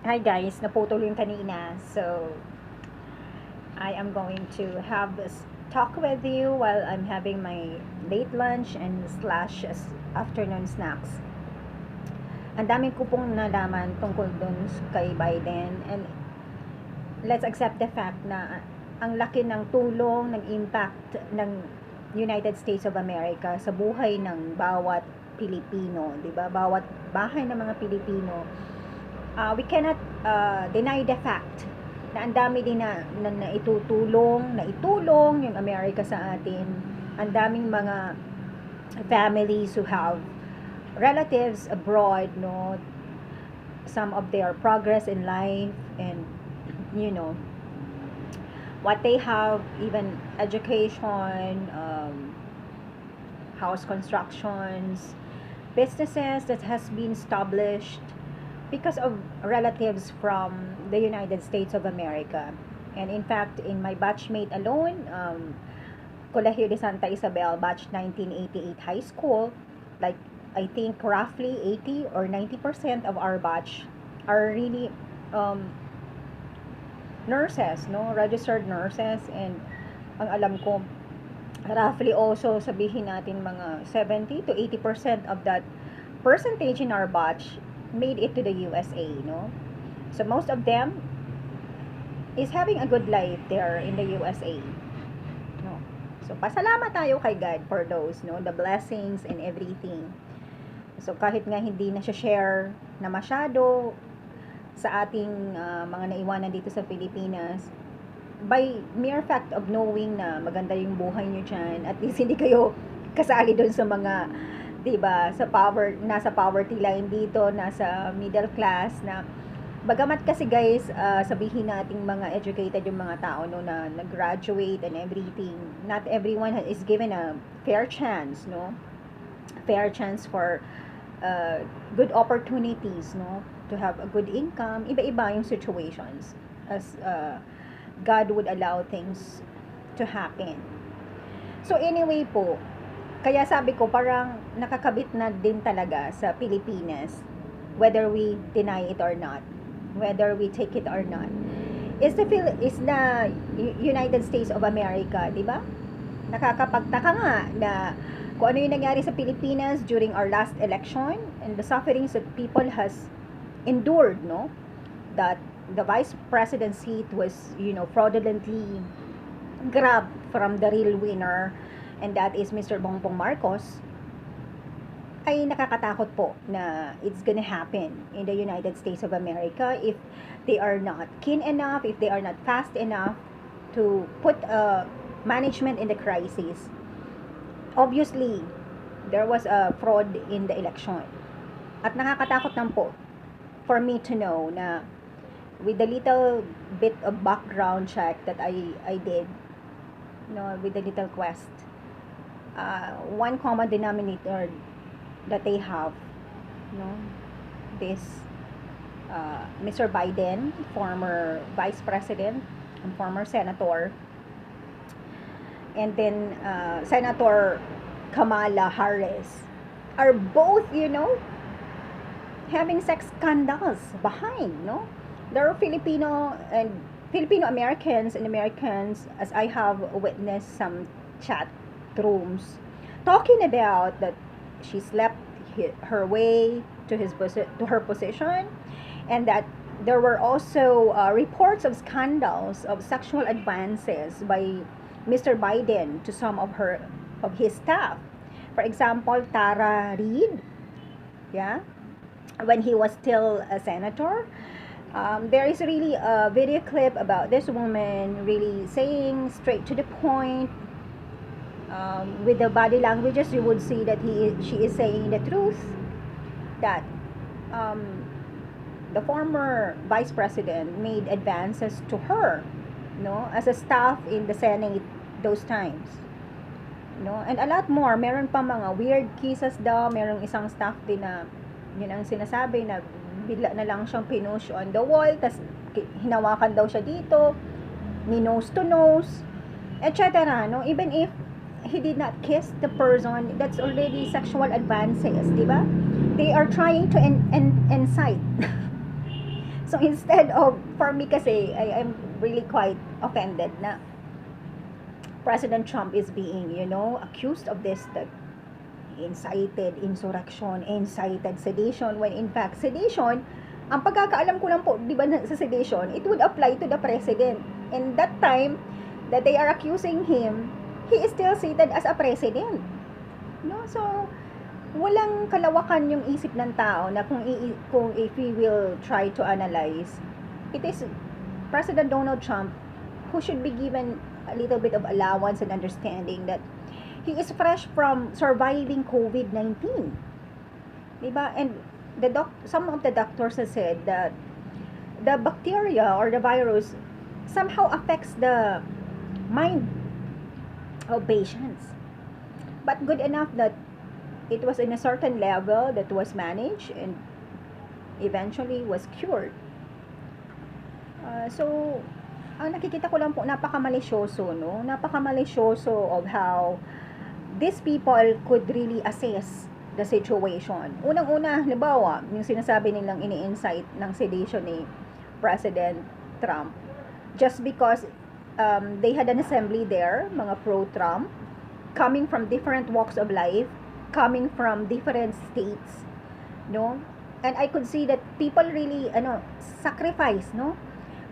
Hi guys, naputol yung kanina. So, I am going to have this talk with you while I'm having my late lunch and slash afternoon snacks. Ang dami ko pong nalaman tungkol dun kay Biden, and let's accept the fact na ang laki ng tulong, ng impact ng United States of America sa buhay ng bawat Pilipino, 'di ba? Bawat bahay ng mga Pilipino. We cannot deny the fact na ang dami din na itulong yung Amerika sa atin. Ang daming mga families who have relatives abroad, no, some of their progress in life, and you know what they have, even education, house constructions, businesses that has been established because of relatives from the United States of America. And in fact, in my batchmate alone, Colegio de Santa Isabel, batch 1988 high school, like I think roughly 80 or 90% of our batch are really um, nurses, no? Registered nurses. And ang alam ko, roughly also sabihin natin mga 70 to 80% of that percentage in our batch made it to the USA, no? So most of them is having a good life there in the USA, no? So pasalamat tayo kay God for those, no, the blessings and everything. So kahit nga hindi na siya share na masyado sa ating mga naiwanan dito sa Pilipinas, by mere fact of knowing na maganda yung buhay nyo dyan, at least hindi kayo kasali doon sa mga, 'di ba, nasa poverty line dito, nasa middle class na, bagamat kasi guys, sabihin nating mga educated yung mga tao, no, na nag-graduate and everything, not everyone is given a fair chance, no, fair chance for good opportunities, no, to have a good income. Iba-iba yung situations as God would allow things to happen. So anyway po, kaya sabi ko parang nakakabit na din talaga sa Pilipinas, whether we deny it or not, whether we take it or not, is the United States of America, di ba? Nakakapagtaka nga na kung ano yung nangyari sa Pilipinas during our last election and the sufferings that people has endured, no? That the vice president seat was, fraudulently grabbed from the real winner, and that is Mr. Bongbong Marcos, ay nakakatakot po na it's gonna happen in the United States of America if they are not keen enough, if they are not fast enough to put management in the crisis. Obviously, there was a fraud in the election. At nakakatakot lang po for me to know na with the little bit of background check that I did, with the little quest, one common denominator that they have, this Mr. Biden, former vice president and former senator, and then Senator Kamala Harris, are both, having sex scandals behind, no? There are Filipino Americans and Americans, as I have witnessed some chat rooms talking about that she slept her way to her position, and that there were also reports of scandals of sexual advances by Mr. Biden to some of his staff. For example, Tara Reid, yeah, when he was still a senator. There is really a video clip about this woman really saying straight to the point. With the body languages, you would see that she is saying the truth, that the former vice president made advances to her, as a staff in the Senate those times. And a lot more. Meron pa mga weird kisses daw. Merong isang staff din na, yun ang sinasabi, na bigla na lang siyang pinush on the wall, tas hinawakan daw siya dito, ni nose to nose, etc. No? Even if he did not kiss the person, that's already sexual advances, di ba? They are trying to incite. So instead of, for me kasi, I'm really quite offended na President Trump is being, accused of this, that incited insurrection, incited sedition, when in fact, sedition, ang pagkakaalam ko lang po, di ba, sa sedition, it would apply to the president. And that time that they are accusing him, he is still seated as a president. No? So, walang kalawakan yung isip ng tao na kung if we will try to analyze, it is President Donald Trump who should be given a little bit of allowance and understanding that he is fresh from surviving COVID-19. Diba? And some of the doctors have said that the bacteria or the virus somehow affects the mind of patients. But good enough that it was in a certain level that was managed and eventually was cured. So, ang nakikita ko lang po, napakamalisyoso, no? Napakamalisyoso of how these people could really assess the situation. Unang-una, halimbawa, yung sinasabi nilang ini-incite ng sedition ni President Trump, just because they had an assembly there, mga pro-Trump, coming from different walks of life, coming from different states, no? And I could see that people really, sacrifice, no?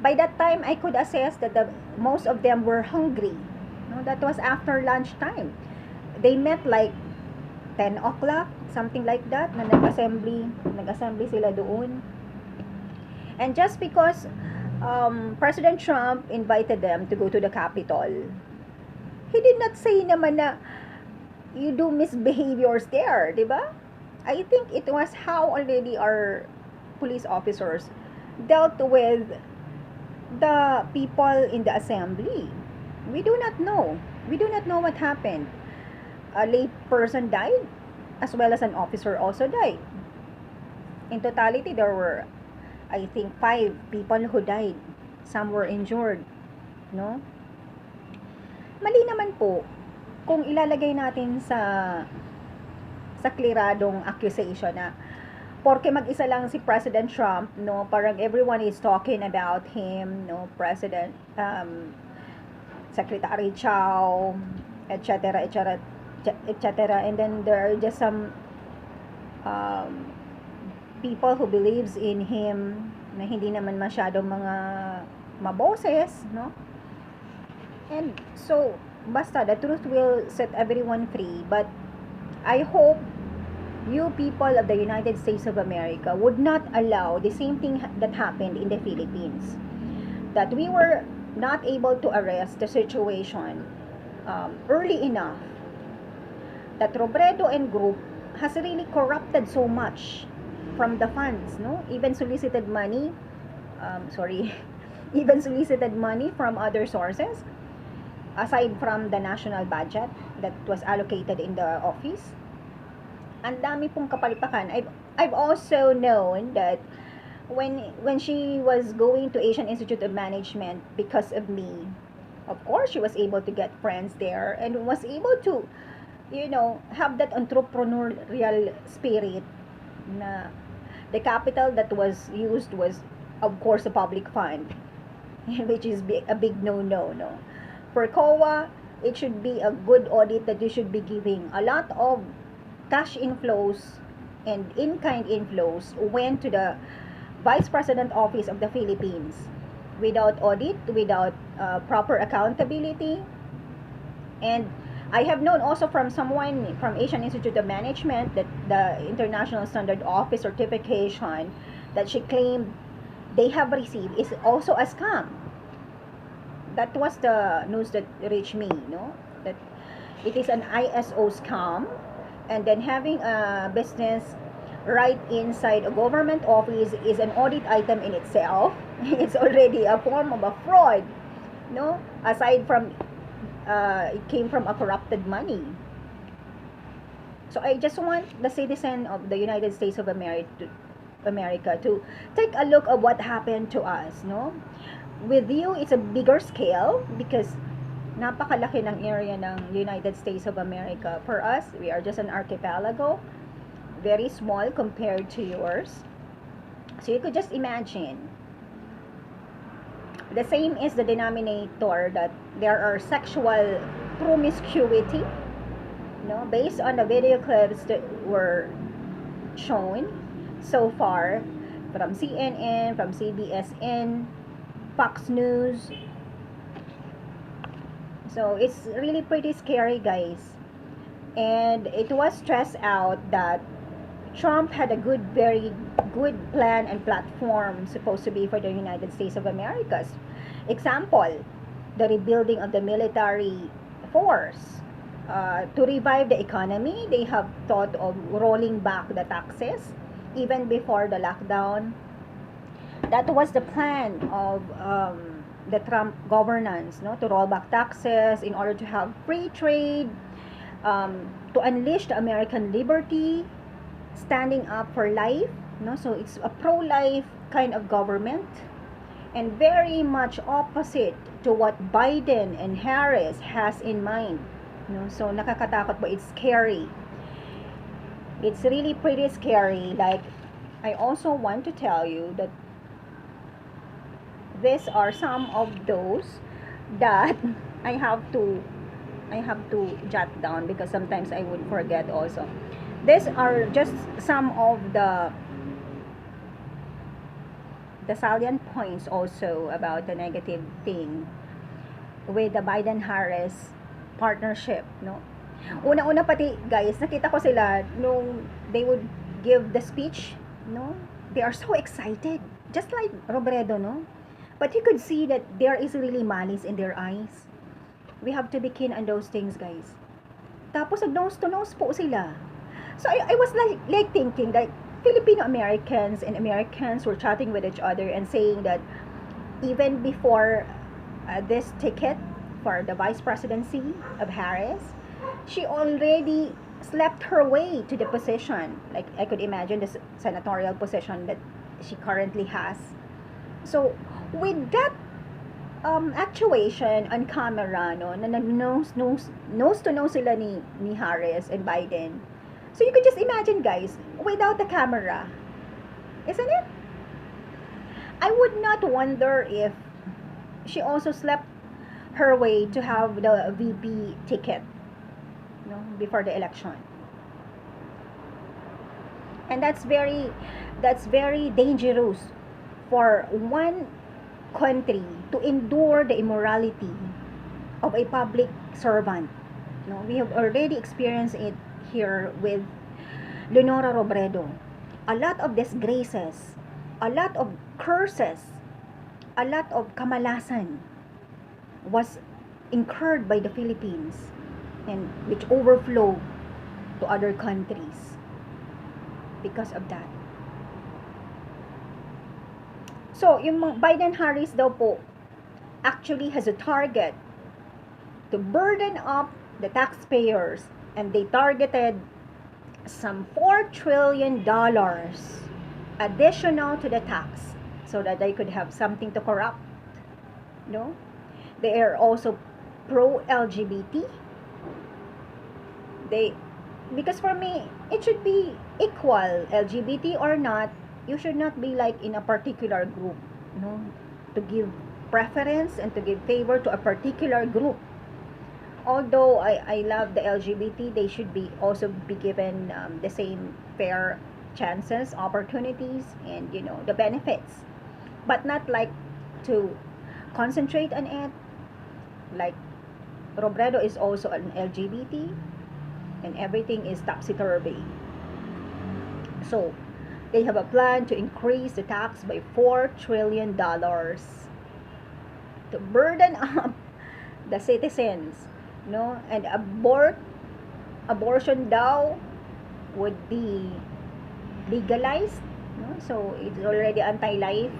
By that time, I could assess that most of them were hungry, no? That was after lunchtime. They met like 10 o'clock, something like that, na nag-assembly sila doon. And just because President Trump invited them to go to the Capitol, he did not say naman na you do misbehaviors there, di ba? I think it was how already our police officers dealt with the people in the assembly. We do not know. We do not know what happened. A lay person died, as well as an officer also died. In totality, there were, I think, 5 people who died. Some were injured, no? Mali naman po kung ilalagay natin sa kliradong accusation na porke mag-isa lang si President Trump, no, parang everyone is talking about him, no, President Secretary Chow, etc., and then there are just some people who believes in him na hindi naman masyadong mga maboses, no? And so basta, the truth will set everyone free. But I hope you people of the United States of America would not allow the same thing that happened in the Philippines, that we were not able to arrest the situation early enough, that Robredo and group has really corrupted so much from the funds, no? Even solicited money even solicited money from other sources aside from the national budget that was allocated in the office. Ang dami pong kapalipakan. I've also known that when she was going to Asian Institute of Management because of me, of course she was able to get friends there and was able to, have that entrepreneurial spirit na the capital that was used was, of course, a public fund, which is a big no-no, no? For COA, it should be a good audit that you should be giving. A lot of cash inflows and in-kind inflows went to the Vice President Office of the Philippines without audit, without proper accountability. And I have known also from someone from Asian Institute of Management that the International Standard Office certification that she claimed they have received is also a scam. That was the news that reached me, no? That it is an ISO scam, and then having a business right inside a government office is an audit item in itself. It's already a form of a fraud, no? Aside from it came from a corrupted money. So I just want the citizen of the United States of America to take a look at what happened to us, no? With you, it's a bigger scale because napakalaki ng area ng United States of America. For us, we are just an archipelago, very small compared to yours. So you could just imagine The same is the denominator, that there are sexual promiscuity, based on the video clips that were shown so far from CNN, from CBSN, Fox News. So it's really pretty scary, guys. And it was stressed out that Trump had a very good plan and platform supposed to be for the United States of America. Example, the rebuilding of the military force. To revive the economy, they have thought of rolling back the taxes even before the lockdown. That was the plan of the Trump governance, to roll back taxes in order to have free trade, to unleash the American liberty, standing up for life, so it's a pro-life kind of government, and very much opposite to what Biden and Harris has in mind. So nakakatakot po, it's scary. It's really pretty scary. Like, I also want to tell you that these are some of those that I have to jot down, because sometimes I would forget also. These are just some of the salient points also about the negative thing with the Biden-Harris partnership, Una-una pati, guys, nakita ko sila nung they would give the speech, They are so excited, just like Robredo, But you could see that there is really malice in their eyes. We have to be keen on those things, guys. Tapos nose to nose po sila. So I was like thinking that Filipino Americans and Americans were chatting with each other and saying that even before this ticket for the vice presidency of Harris, she already slept her way to the position. Like, I could imagine the senatorial position that she currently has. So with that actuation on camera, na nose to nose sila ni Harris and Biden. So you could just imagine, guys, without the camera, isn't it? I would not wonder if she also slept her way to have the VP ticket, before the election. And that's very dangerous for one country to endure the immorality of a public servant. We have already experienced it here with Leonora Robredo. A lot of disgraces, a lot of curses, a lot of kamalasan was incurred by the Philippines, and which overflow to other countries because of that. So, yung Biden-Harris daw po actually has a target to burden up the taxpayers, and they targeted some $4 trillion additional to the tax so that they could have something to corrupt. They are also pro-LGBT. Because for me, it should be equal, LGBT or not. You should not be like in a particular group, to give preference and to give favor to a particular group. Although I love the LGBT, they should also be given the same fair chances, opportunities, and the benefits, but not like to concentrate on it. Like Robredo is also an LGBT, and everything is topsy-turvy. So they have a plan to increase the tax by $4 trillion to burden up the citizens, and abortion daw would be legalized, so it's already anti-life,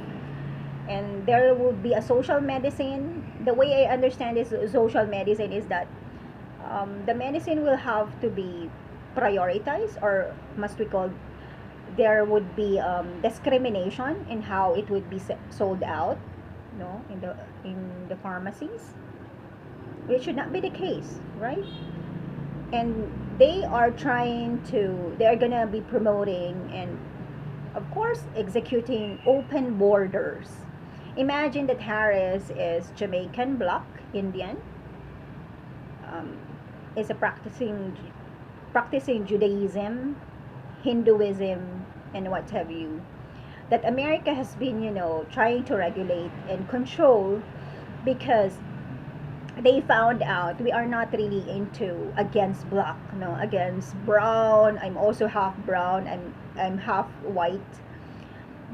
and there would be a social medicine. The way I understand this social medicine is that the medicine will have to be prioritized, or must we call, there would be discrimination in how it would be sold out, in the pharmacies, which should not be the case, right? And they are gonna be promoting and of course executing open borders. Imagine that Harris is Jamaican, black, Indian, um, is a practicing Judaism, Hinduism, and what have you. That America has been, trying to regulate and control because they found out we are not really into against black, no, against brown. I'm also half brown. I'm half white,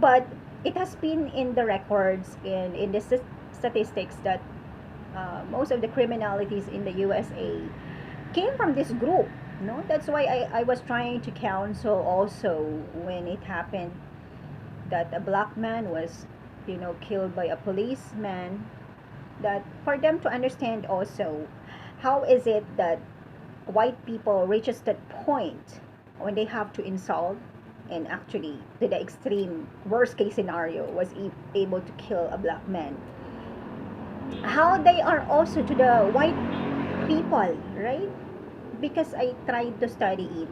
but it has been in the records in the statistics that most of the criminalities in the USA came from this group. No, that's why I was trying to counsel also when it happened that a black man was, killed by a policeman, that for them to understand also how is it that white people reaches that point when they have to insult and actually to the extreme worst case scenario was able to kill a black man, how they are also to the white people, right? Because I tried to study it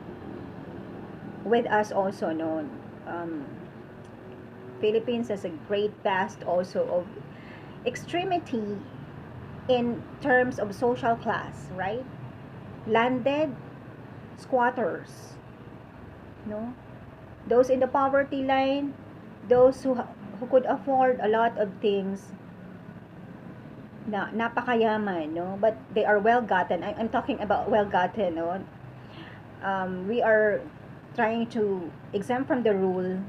with us also, no. um, Philippines has a great past also of extremity in terms of social class, right? Landed squatters, no? Those in the poverty line, those who could afford a lot of things na napakayaman, no? But they are well gotten. I'm talking about well gotten, no? We are trying to exempt from the rule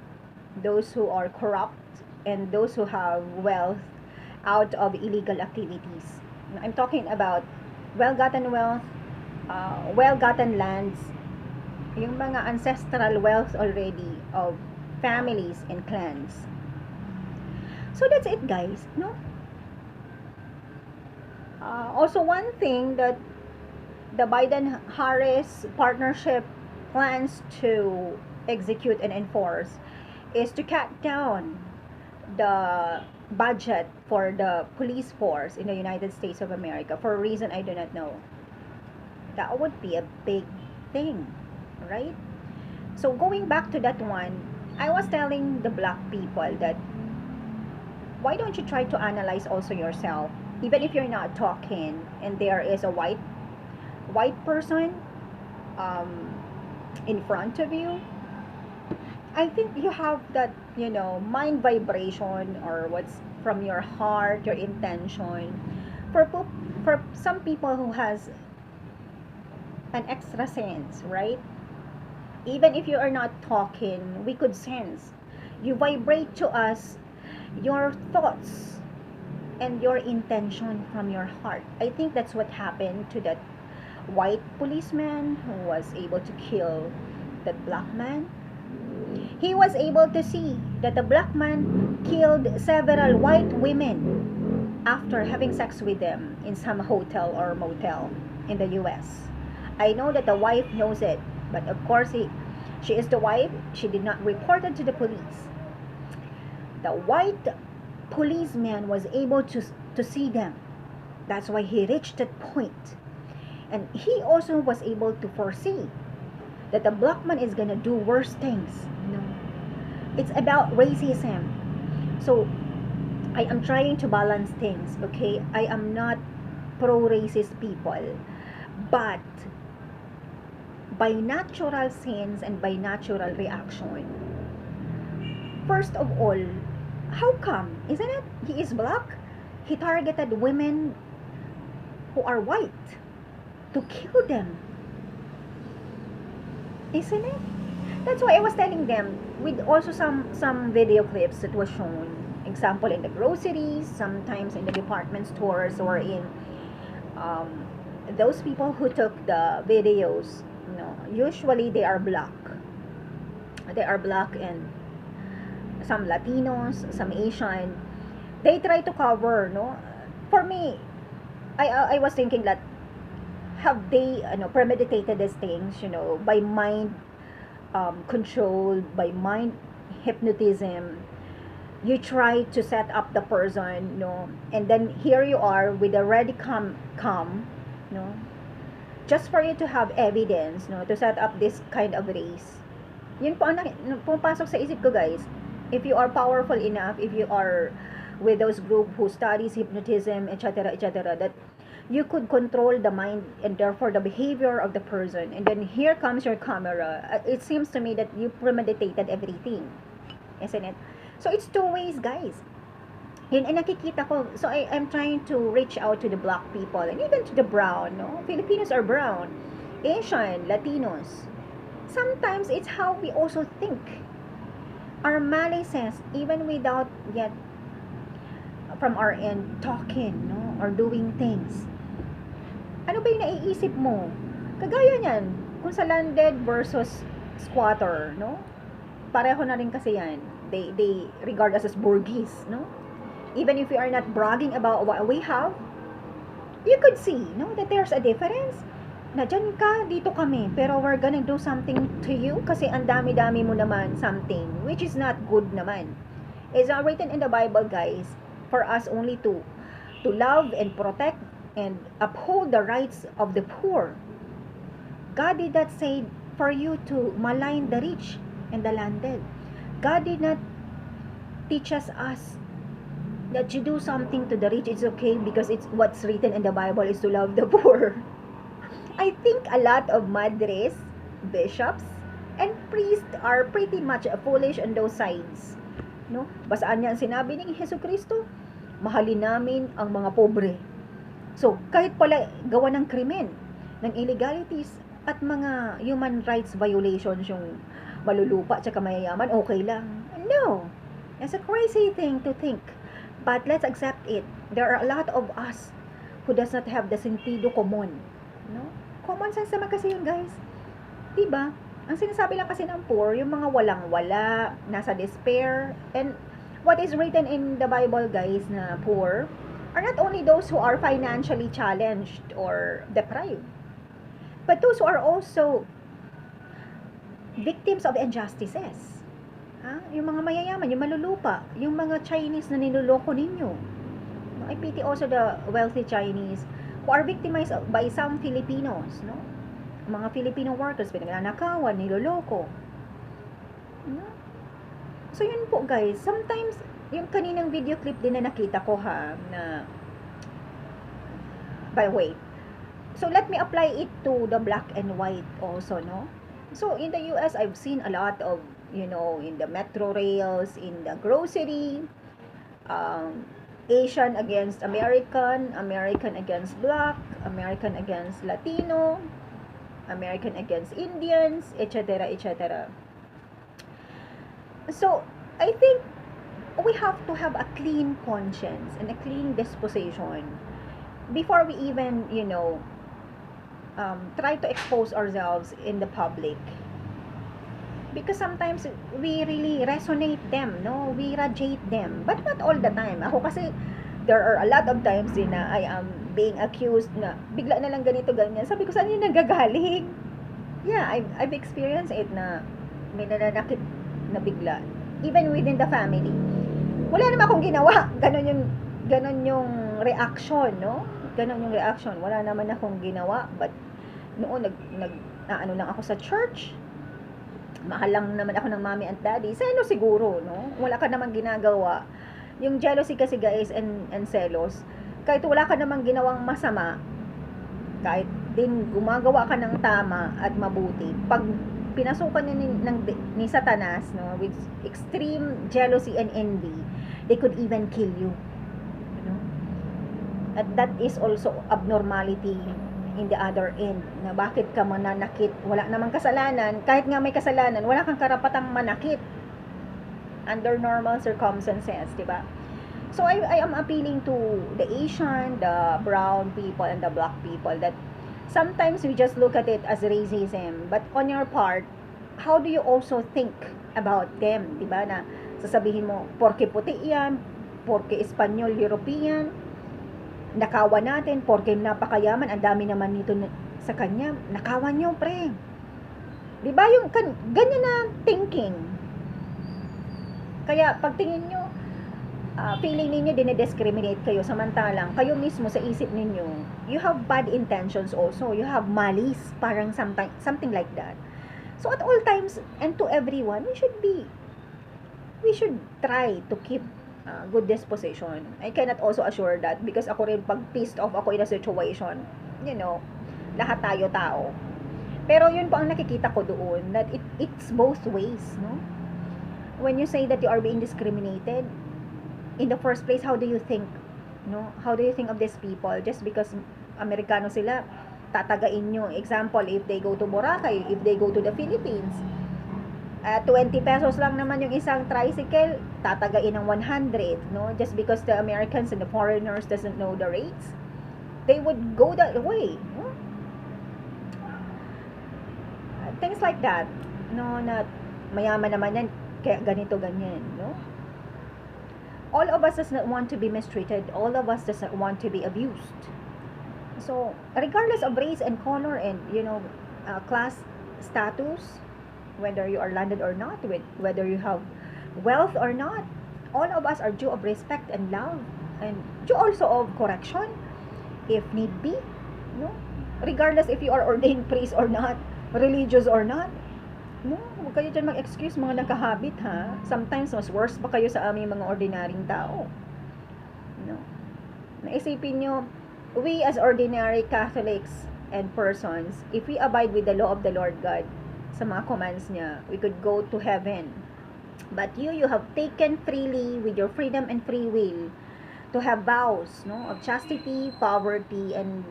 those who are corrupt and those who have wealth out of illegal activities. I'm talking about well-gotten wealth, well-gotten lands, yung mga ancestral wealth already of families and clans. So that's it, guys. No. Also, one thing that the Biden-Harris partnership plans to execute and enforce is to cut down the budget for the police force in the United States of America for a reason I do not know. That would be a big thing, right? So going back to that one, I was telling the black people that why don't you try to analyze also yourself, even if you're not talking and there is a white person um, in front of you. I think you have that, mind vibration or what's from your heart, your intention. For some people who has an extra sense, right? Even if you are not talking, we could sense. You vibrate to us your thoughts and your intention from your heart. I think that's what happened to that white policeman who was able to kill that black man. He was able to see that the black man killed several white women after having sex with them in some hotel or motel in the US. I know that the wife knows it, but of course she is the wife. She did not report it to the police. The white policeman was able to see them. That's why he reached that point. And he also was able to foresee that the black man is gonna do worse things. It's about racism. So I am trying to balance things, okay? I am not pro-racist people, but by natural sense and by natural reaction. First of all, how come? Isn't it? He is black. He targeted women who are white to kill them. Isn't it? That's why I was telling them with also some video clips that was shown. Example in the groceries, sometimes in the department stores or in those people who took the videos. Usually they are black. They are black and some Latinos, some Asian. They try to cover, no. For me, I was thinking that have they premeditated these things, by mind control, by mind hypnotism. You try to set up the person, and then here you are with a ready come, just for you to have evidence, to set up this kind of race. Yun po ang pumapasok sa isip ko, guys. If you are powerful enough, if you are with those group who studies hypnotism, etc., etc., that you could control the mind and therefore the behavior of the person. And then here comes your camera. It seems to me that you premeditated everything, isn't it? So it's two ways, guys. Yun ay nakikita ko. So I'm trying to reach out to the black people and even to the brown, no? Filipinos are brown. Asian, Latinos. Sometimes it's how we also think. Our malices, even without yet from our end talking, no? Or doing things. Ano ba yung naiisip mo? Kagaya niyan, kung sa landed versus squatter, no? Pareho na rin kasi yan. They regard us as bourgeois, no? Even if we are not bragging about what we have, you could see, no, that there's a difference. Na dyan ka, dito kami, pero we're gonna do something to you kasi ang dami-dami mo naman something, which is not good naman. It's written in the Bible, guys, for us only to love and protect and uphold the rights of the poor. God did not say for you to malign the rich and the landed. God did not teach us that you do something to the rich, it's okay because it's what's written in the Bible is to love the poor. I think a lot of madres, bishops, and priests are pretty much foolish on those sides. No? Basaan niya ang sinabi ni Jesucristo, mahalin namin ang mga pobre. So, kahit pala gawa ng krimen, ng illegalities, at mga human rights violations, yung malulupa at mayayaman, okay lang. No! It's a crazy thing to think. But let's accept it. There are a lot of us who does not have the sentido común. No? Common sense naman kasi yun, guys. Diba? Ang sinasabi lang kasi ng poor, yung mga walang-wala, nasa despair. And what is written in the Bible, guys, na poor, are not only those who are financially challenged or deprived, but those who are also victims of injustices. Yung mga mayayaman, yung malulupa, yung mga Chinese na niloloko ninyo. I pity also the wealthy Chinese who are victimized by some Filipinos, no? Mga Filipino workers, pinagnanakawan, niloloko. No? So yun po, guys. Sometimes, yung kaninang video clip din na nakita ko, na by wait. So let me apply it to the black and white also, no? So in the US, I've seen a lot of, in the metro rails, in the grocery, Asian against American, American against black, American against Latino, American against Indians, etc., etc. So, I think we have to have a clean conscience and a clean disposition before we even, try to expose ourselves in the public. Because sometimes we really resonate them, no? We radiate them, but not all the time. Ako kasi, there are a lot of times din na I am being accused na bigla na lang ganito, ganyan. Sabi ko, saan yun nagagaling? Yeah, I've experienced it na may nananakit na bigla. Even within the family. Wala naman akong ginawa. Ganon yung reaction, no? Ganon yung reaction. Wala naman akong ginawa, but noon, ano lang ako sa church. Mahal lang naman ako ng mommy and daddy. Selos siguro, no? Wala ka namang ginagawa. Yung jealousy kasi, guys, and selos, kahit wala ka namang ginawang masama, kahit din gumagawa ka ng tama at mabuti, pag pinasukan ni Satanas, no, with extreme jealousy and envy, they could even kill you. At that is also abnormality in the other end, na bakit ka mananakit, wala namang kasalanan, kahit nga may kasalanan, wala kang karapatang manakit under normal circumstances, diba? So I am appealing to the Asian, the brown people, and the black people that sometimes we just look at it as racism, but on your part, how do you also think about them, diba? Na sasabihin mo, porke puti yan, porke Espanyol, European, nakawan natin, porke napakayaman, ang dami naman nito sa kanya, nakawan nyo, pre. Diba yung ganyan na thinking? Kaya pagtingin nyo, feeling ninyo dinediscriminate kayo, samantalang kayo mismo sa isip ninyo, you have bad intentions also, you have malice, parang something like that. So at all times, and to everyone, we should try to keep good disposition. I cannot also assure that because ako rin pag pissed off ako in a situation, you know, lahat tayo tao. Pero yun po ang nakikita ko doon, that it's both ways, no? When you say that you are being discriminated, in the first place, how do you think, no? How do you think of these people? Just because Amerikano sila, tatagain nyo. Example, if they go to Boracay, if they go to the Philippines, 20 pesos lang naman yung isang tricycle, tatagain ng 100, no? Just because the Americans and the foreigners doesn't know the rates, they would go that way, no? Things like that, no? Na mayaman naman yan, kaya ganito, ganyan, no? All of us does not want to be mistreated. All of us does not want to be abused. So, regardless of race and color and, class status, whether you are landed or not, whether you have wealth or not, all of us are due of respect and love, and due also of correction, if need be, no? Regardless if you are ordained priest or not, religious or not, no? Huwag kayo dyan mag-excuse mga nakahabit, ha? Sometimes, mas worse pa kayo sa aming mga ordinaryong tao. No? Naisipin nyo, we as ordinary Catholics and persons, if we abide with the law of the Lord God, sa mga commands niya, we could go to heaven. But you have taken freely with your freedom and free will to have vows, no, of chastity, poverty, and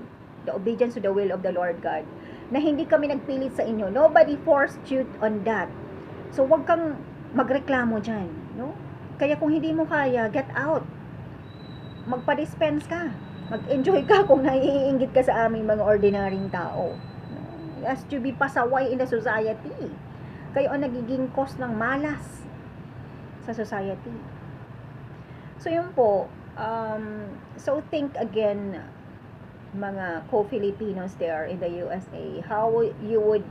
the obedience to the will of the Lord God, na hindi kami nagpilit sa inyo. Nobody forced you on that. So, wag kang magreklamo dyan, no? Kaya kung hindi mo kaya, get out. Magpa-dispense ka. Mag-enjoy ka kung naiinggit ka sa aming mga ordinaryong tao. No? As to be pasaway in the society. Kayo ang nagiging cause ng malas sa society. So, yun po. So, think again, mga co-Filipinos there in the USA, how you would,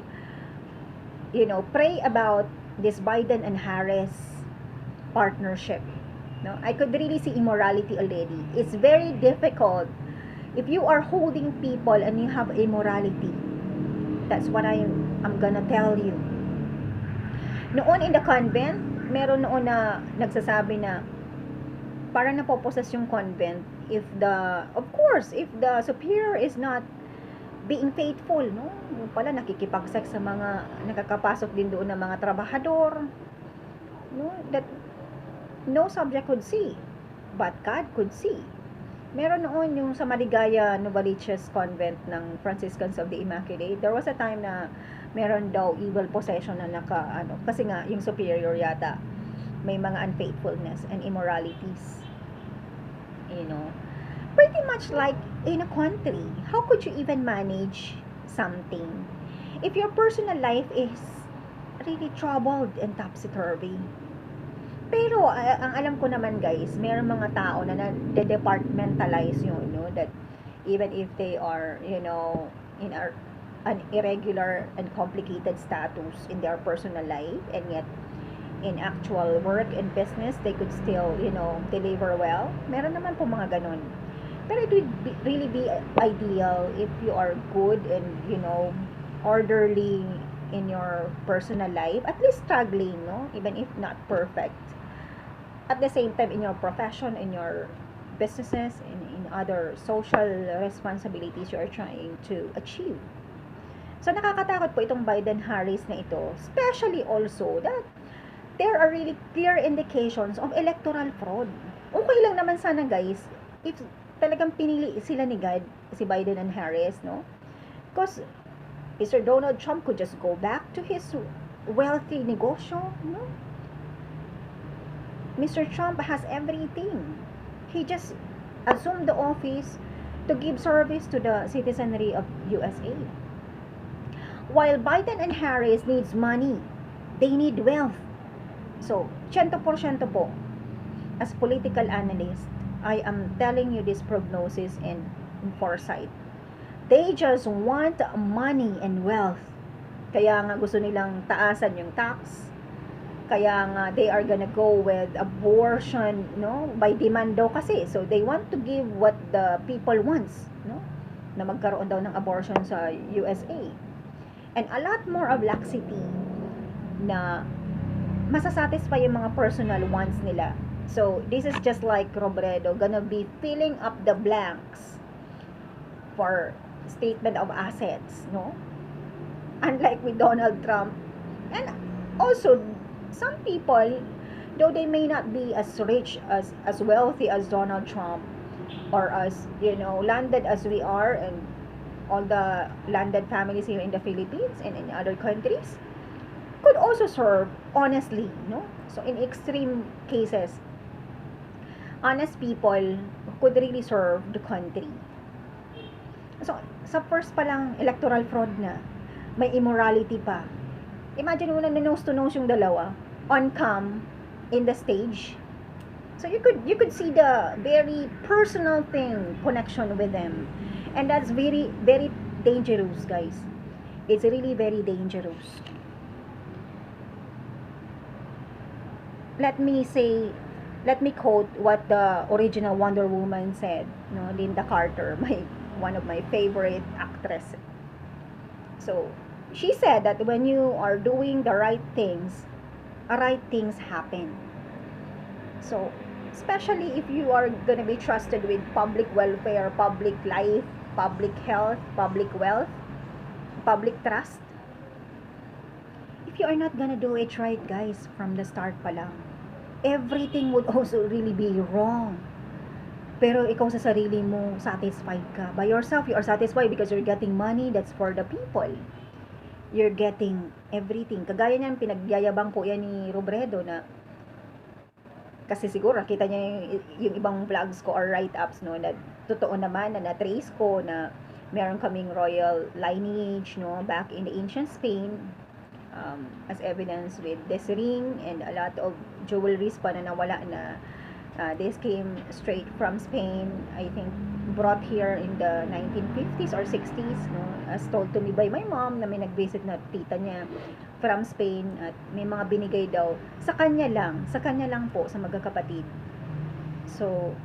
pray about this Biden and Harris partnership. No, I could really see immorality already. It's very difficult if you are holding people and you have immorality. That's what I'm gonna tell you. Noon in the convent, meron noon na nagsasabi na parang napoposes yung convent if the superior is not being faithful, no? Yung pala nakikipagsex sa mga nakakapasok din doon ng mga trabahador, no? That no subject could see, but God could see. Meron noon yung sa Maligaya Novaliches Convent ng Franciscans of the Immaculate, there was a time na meron daw evil possession na kasi nga yung superior yata may mga unfaithfulness and immoralities. Pretty much like in a country, how could you even manage something if your personal life is really troubled and topsy-turvy? Pero ang alam ko naman, guys, mayroong mga tao na de-departmentalize yun, that even if they are, in an irregular and complicated status in their personal life, and yet in actual work and business, they could still, deliver well. Meron naman po mga ganon. Pero it would really be ideal if you are good and, orderly in your personal life, at least struggling, no? Even if not perfect. At the same time, in your profession, in your businesses, in other social responsibilities you are trying to achieve. So, nakakatakot po itong Biden-Harris na ito, especially also that there are really clear indications of electoral fraud. Okay lang naman sana, guys, if talagang pinili sila ni God, si Biden and Harris, no? Because Mr. Donald Trump could just go back to his wealthy negosyo, no? Mr. Trump has everything. He just assumed the office to give service to the citizenry of USA. While Biden and Harris needs money, they need wealth. So, 100% po, as political analyst, I am telling you this prognosis and foresight. They just want money and wealth. Kaya nga gusto nilang taasan yung tax. Kaya nga they are gonna go with abortion, no? By demand daw kasi. So, they want to give what the people wants, no? Na magkaroon daw ng abortion sa USA. And a lot more of laxity na masasatisfy yung mga personal wants nila So this is just like Robredo gonna be filling up the blanks for statement of assets, no? Unlike with Donald Trump. And also, some people, though they may not be as rich, as wealthy as Donald Trump, or as, landed as we are, and all the landed families here in the Philippines and in other countries, could also serve honestly, no? So in extreme cases, honest people could really serve the country. So sa first pa lang, electoral fraud na, may immorality pa. Imagine mo na nose to nose yung dalawa on cam in the stage. So you could see the very personal thing connection with them. And that's very very dangerous, guys. It's really very dangerous. Let me say, let me quote what the original Wonder Woman said, no, Linda Carter, my one of my favorite actress. So, she said that when you are doing the right things happen. So, especially if you are going to be trusted with public welfare, public life, public health, public wealth, public trust. If you are not going to do it right, guys, from the start pa lang, everything would also really be wrong. Pero ikaw sa sarili mo, satisfied ka. By yourself, you are satisfied because you're getting money. That's for the people. You're getting everything. Kagaya niyan, pinagyayabang po yan ni Robredo na kasi siguro kita niya yung ibang vlogs ko or write-ups, no, na totoo naman na na-trace ko na meron kaming royal lineage, no, back in the ancient Spain, as evidence with this ring and a lot of jewelries pa na nawala na. This came straight from Spain, I think brought here in the 1950s or 60s, no? As told to me by my mom na may nag-visit na tita niya from Spain at may mga binigay daw sa kanya lang po, sa magkakapatid. So,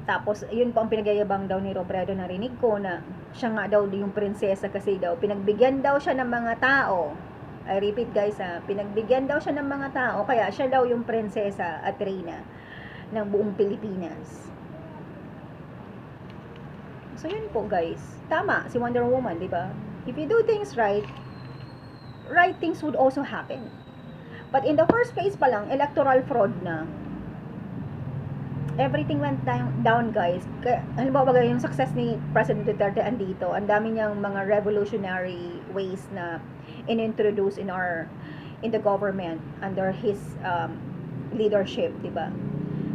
tapos yun po ang pinagyayabang daw ni Robredo, narinig ko na siya nga daw yung prinsesa kasi daw pinagbigyan daw siya ng mga tao. I repeat, guys, pinagbigyan daw siya ng mga tao kaya siya daw yung prinsesa at reyna ng buong Pilipinas. So yun po, guys. Tama si Wonder Woman, di ba? If you do things right things would also happen. But in the first place pa lang, electoral fraud na. Everything went down, guys. Halimbawa ba yung success ni President Duterte andito, ang dami niyang mga revolutionary ways na inintroduce in the government under his leadership, di ba?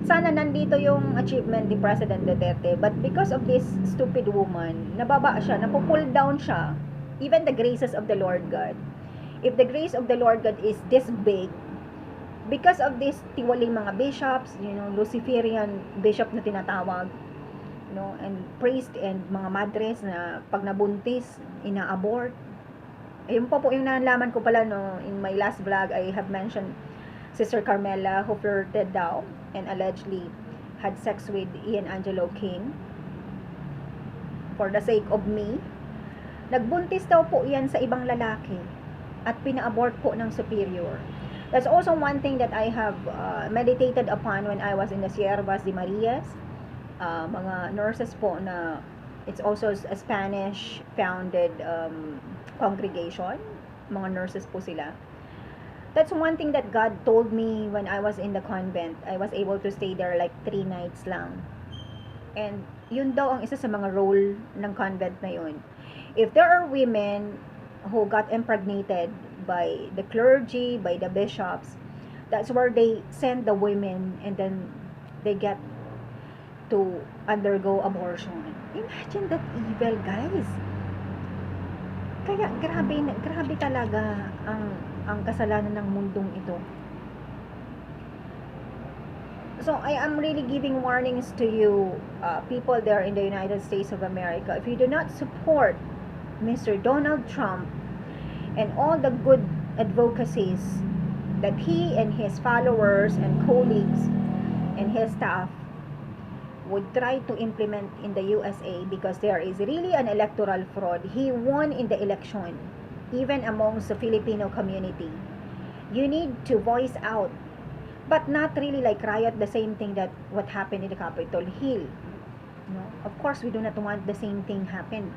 Sana nandito yung achievement ni President Duterte, but because of this stupid woman, nababa siya, napupull down siya. Even the graces of the Lord God. If the grace of the Lord God is this big, because of this tiwaling mga bishops, Luciferian bishop na tinatawag, and priest and mga madres na pag nabuntis, ina-abort. Ayun po yung nalaman ko pala, no, in my last vlog, I have mentioned Sister Carmela who flirted daw and allegedly had sex with Ian Angelo King for the sake of me. Nagbuntis daw po yan sa ibang lalaki at pina-abort po ng superior. That's also one thing that I have meditated upon when I was in the Siervas de Marias. Mga nurses po na it's also a Spanish founded congregation. Mga nurses po sila. That's one thing that God told me when I was in the convent. I was able to stay there like 3 nights lang. And yun daw ang isa sa mga role ng convent na yun. If there are women who got impregnated by the clergy, by the bishops, that's where they send the women and then they get to undergo abortion. Imagine that evil, guys. Kaya grabe talaga ang kasalanan ng mundong ito. So I am really giving warnings to you, people there in the United States of America. If you do not support Mr. Donald Trump and all the good advocacies that he and his followers and colleagues and his staff would try to implement in the USA, because there is really an electoral fraud. He won in the election, even amongst the Filipino community. You need to voice out but not really like riot, the same thing that what happened in the Capitol Hill. No? Of course, we do not want the same thing happen.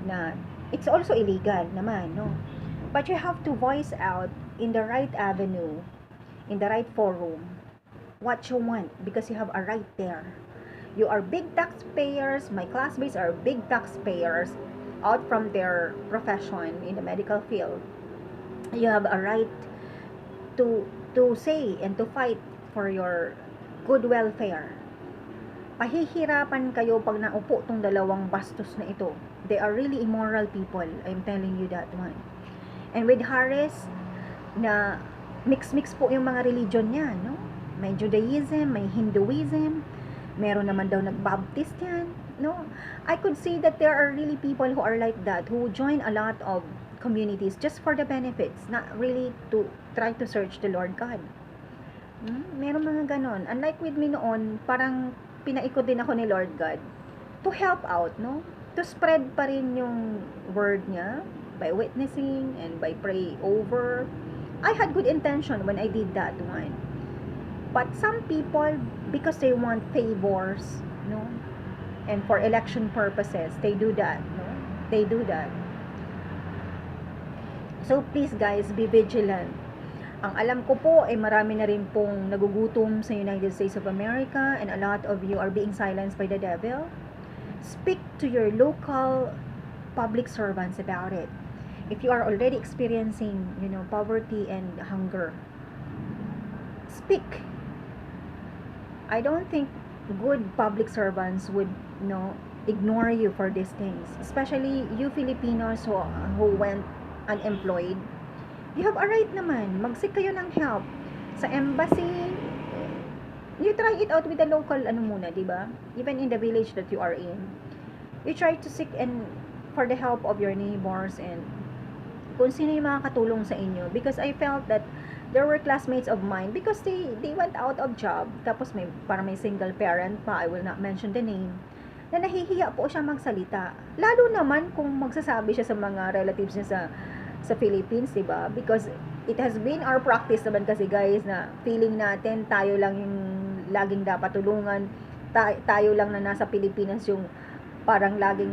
Na it's also illegal naman, no? But you have to voice out in the right avenue, in the right forum, what you want, because you have a right there. You are big taxpayers. My classmates are big taxpayers out from their profession in the medical field. You have a right to say and to fight for your good welfare. Pahihirapan kayo pag naupo tong dalawang bastos na ito. They are really immoral people. I'm telling you that one. And with Harris, na mix-mix po yung mga religion niya, no? May Judaism, may Hinduism, meron naman daw nag-Baptist yan, no? I could see that there are really people who are like that, who join a lot of communities just for the benefits, not really to try to search the Lord God. Meron mga ganon. Unlike with me noon, parang pinaikot din ako ni Lord God to help out, no? To spread pa rin yung word niya by witnessing and by pray over. I had good intention when I did that one. But some people, because they want favors, no? And for election purposes, they do that, no? They do that. So please guys, be vigilant. Ang alam ko po ay marami na rin pong nagugutom sa United States of America, and a lot of you are being silenced by the devil. Speak to your local public servants about it. If you are already experiencing, poverty and hunger, speak. I don't think good public servants would, ignore you for these things. Especially you Filipinos who went unemployed. You have a right naman. Mag-seek kayo ng help. Sa embassy, you try it out with the local, muna, diba? Even in the village that you are in. You try to seek for the help of your neighbors and kung sino yung makakatulong sa inyo. Because I felt that there were classmates of mine because they went out of job. Tapos parang may single parent pa, I will not mention the name, na nahihiya po siya magsalita. Lalo naman kung magsasabi siya sa mga relatives niya sa Philippines, diba? Because it has been our practice naman kasi guys, na feeling natin tayo lang yung laging dapat tulungan, tayo lang na nasa Pilipinas yung parang laging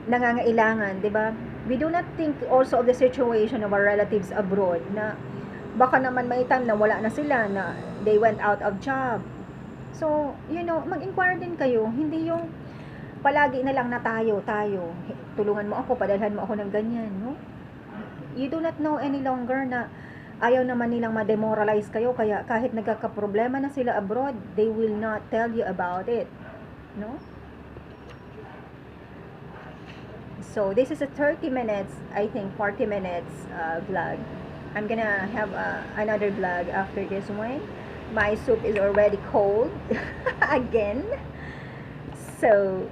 nangangailangan, diba? We do not think also of the situation of our relatives abroad, na baka naman may time na wala na sila, na they went out of job. So, mag-inquire din kayo, hindi yung palagi na lang na tayo, tulungan mo ako, padalhan mo ako ng ganyan, no? You do not know any longer na ayaw naman nilang ma-demoralize kayo, kaya kahit nagkakaproblema na sila abroad, they will not tell you about it, no? So this is a 30 minutes, I think 40 minutes vlog. I'm gonna have another vlog after this one. My soup is already cold again. So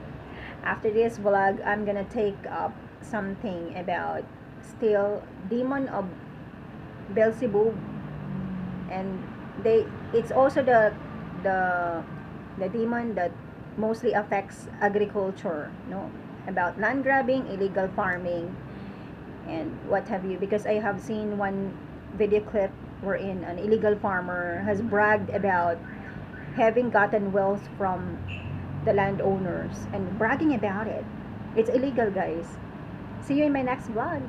after this vlog, I'm gonna take up something about still demon of Beelzebub, and it's also the demon that mostly affects agriculture, no? About land grabbing, illegal farming, and what have you. Because I have seen one video clip wherein an illegal farmer has bragged about having gotten wealth from the landowners and bragging about it. It's illegal, guys. See you in my next vlog.